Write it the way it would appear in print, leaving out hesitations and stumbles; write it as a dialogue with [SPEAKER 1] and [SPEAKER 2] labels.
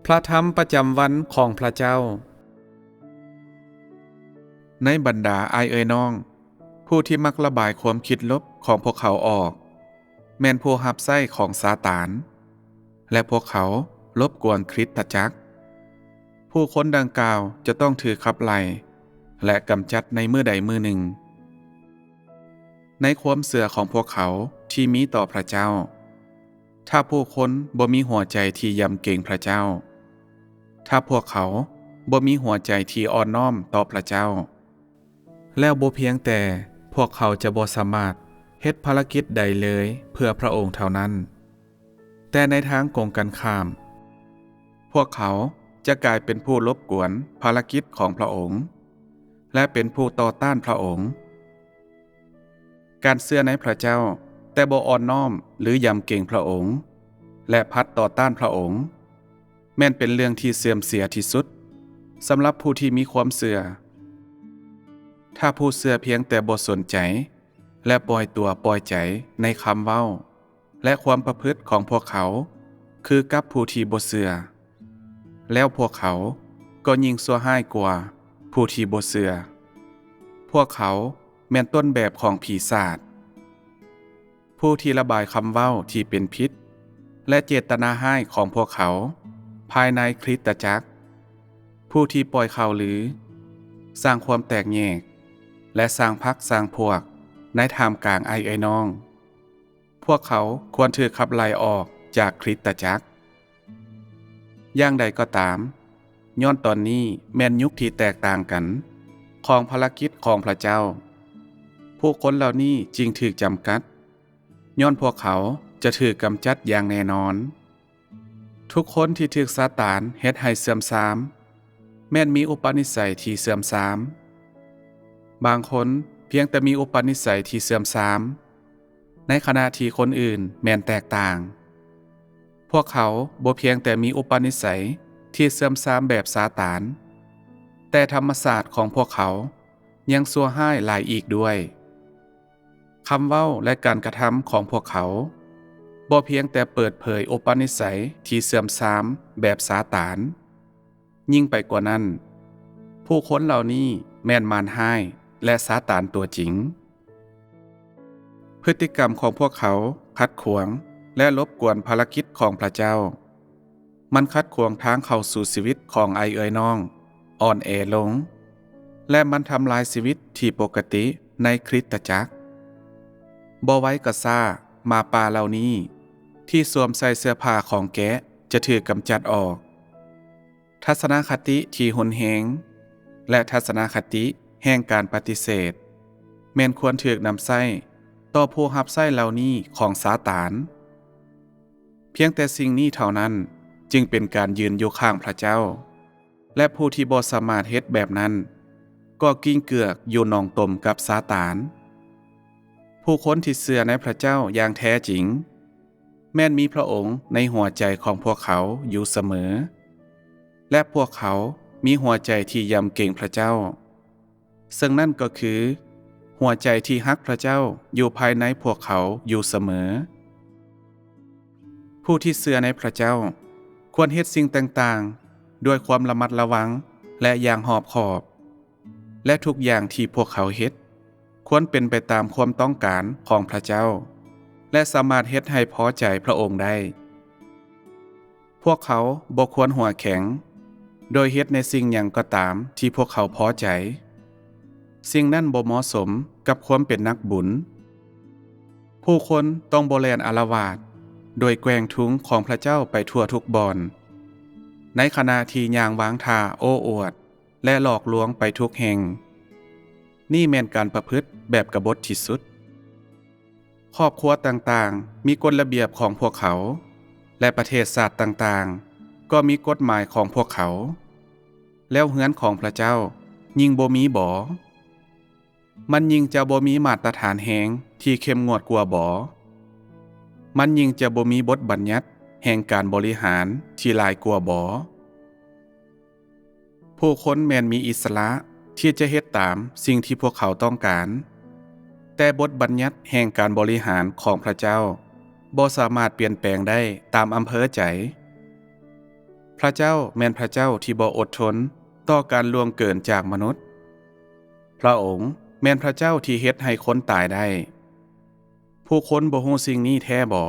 [SPEAKER 1] พระธรรมประจำวันของพระเจ้าในบรรดาอ้ายเอ๋ยน้องผู้ที่มักระบายความคิดลบของพวกเขาออกแม่นผู้รับไส้ของซาตานและพวกเขารบกวนคริสตจักรผู้คนดังกล่าวจะต้องถือขับไล่และกำจัดในมื้อใดมื้อหนึ่งในความเสื่อของพวกเขาที่มีต่อพระเจ้าถ้าผู้คนบ่มีหัวใจที่ยำเกรงพระเจ้าถ้าพวกเขาบ่มีหัวใจที่อ่อนน้อมต่อพระเจ้าแล้วบ่เพียงแต่พวกเขาจะบ่สามารถเฮ็ดภารกิจใดเลยเพื่อพระองค์เท่านั้นแต่ในทางตรงกันข้ามพวกเขาจะกลายเป็นผู้รบกวนภารกิจของพระองค์และเป็นผู้ต่อต้านพระองค์การเชื่อในพระเจ้าแต่บ่อ่อนน้อมหรือยำเกรงพระองค์และพัดต่อต้านพระองค์แม่นเป็นเรื่องที่เสื่อมเสียที่สุดสำหรับผู้ที่มีความเชื่อถ้าผู้เชื่อเพียงแต่บ่สนใจและปล่อยตัวปล่อยใจในคำเว้าและความประพฤติของพวกเขาคือกับผู้ที่บ่เชื่อแล้วพวกเขาก็ยิ่งชั่วร้ายกว่าผู้ที่บ่เชื่อพวกเขาแม่นต้นแบบของผีศาจผู้ที่ระบายคำเว้าที่เป็นพิษและเจตนาร้ายของพวกเขาภายในคริสตจักรผู้ที่ปล่อยข่าวลือสร้างความแตกแยกและสร้างพรรคสร้างพวกในท่ามกลางอ้ายเอ๋ยน้องพวกเขาควรถูกขับไล่ออกจากคริสตจักรอย่างใดก็ตามย้อนตอนนี้แม่นยุคที่แตกต่างกันของภารกิจของพระเจ้าผู้คนเหล่านี้จึงถูกจำกัดย้อนพวกเขาจะถูกกำจัดอย่างแน่นอนทุกคนที่ถูกซาตานเฮ็ดให้เสื่อมทรามแม่นมีอุปนิสัยที่เสื่อมทรามบางคนเพียงแต่มีอุปนิสัยที่เสื่อมทรามในขณะที่คนอื่นแม่นแตกต่างพวกเขาบ่เพียงแต่มีอุปนิสัยที่เสื่อมทรามแบบซาตานแต่ธรรมศาสตร์ของพวกเขายังชั่วร้ายหลายอีกด้วยคำเว้าและการกระทำของพวกเขาบ่เพียงแต่เปิดเผยอุปนิสัยที่เสื่อมทรามแบบซาตานยิ่งไปกว่านั้นผู้คนเหล่านี้แม่นมารร้ายและซาตานตัวจริงพฤติกรรมของพวกเขาขัดขวางและรบกวนภารกิจของพระเจ้ามันขัดขวางทางเข้าสู่ชีวิตของอ้ายเอ๋ยน้องอ่อนแอลงและมันทำลายชีวิตที่ปกติในคริสตจักรบ่ไว้ก็ซ่าหมาป่าเหล่านี้ที่สวมใส่เสื้อผ้าของแกะจะถูกกำจัดออกทัศนคติที่หุนแหงและทัศนคติแห่งการปฏิเสธแม่นควรถูกนำใส่ต่อผู้รับใช้เหล่านี้ของซาตานเพียงแต่สิ่งนี้เท่านั้นจึงเป็นการยืนอยู่ข้างพระเจ้าและผู้ที่บ่สามารถเฮ็ดแบบนั้นก็กิ้งเกือกอยู่หนองตมกับซาตานผู้คนที่เชื่อในพระเจ้าอย่างแท้จริงแม้นมีพระองค์ในหัวใจของพวกเขาอยู่เสมอและพวกเขามีหัวใจที่ยำเกรงพระเจ้าซึ่งนั่นก็คือหัวใจที่ฮักพระเจ้าอยู่ภายในพวกเขาอยู่เสมอผู้ที่เชื่อในพระเจ้าควรเฮ็ดสิ่งต่างๆด้วยความระมัดระวังและอย่างรอบคอบและทุกอย่างที่พวกเขาเฮ็ดควรเป็นไปตามความต้องการของพระเจ้าและสามารถเฮ็ดให้พอใจพระองค์ได้พวกเขาบ่ควรหัวแข็งโดยเฮ็ดในสิ่งหยังก็ตามที่พวกเขาพอใจสิ่งนั้นบ่เหมาะสมกับความเป็นนักบุญผู้คนต้องบ่แล่นอาละวาดโดยแกว่งทุงของพระเจ้าไปทั่วทุกบ่อนในขณะที่ย่างวางท่าโอ้อวดและหลอกลวงไปทุกแห่งนี่แม่นการประพฤติแบบกบฏที่สุดครอบครัวต่างๆมีกฎระเบียบของพวกเขาและประเทศชาติต่างๆก็มีกฎหมายของพวกเขาแล้วเฮือนของพระเจ้ายิ่งบ่มีบ่มันยิ่งจะบ่มีมาตรฐานแฮงที่เข้มงวดกว่าบ่มันยิ่งจะบ่มีบทบัญญัติแห่งการบริหารที่หลายกว่าบ่ผู้คนแม่นมีอิสระที่จะเฮ็ดตามสิ่งที่พวกเขาต้องการแต่บทบัญญัติแห่งการบริหารของพระเจ้าบ่สามารถเปลี่ยนแปลงได้ตามอำเภอใจพ พระเจ้าแม่นพระเจ้าที่บ่อดทนต่อการล่วงเกินจากมนุษย์พระองค์แม่นพระเจ้าที่เฮ็ดให้คนตายได้ผู้คนบ่ฮู้สิ่งนี้แท้บ่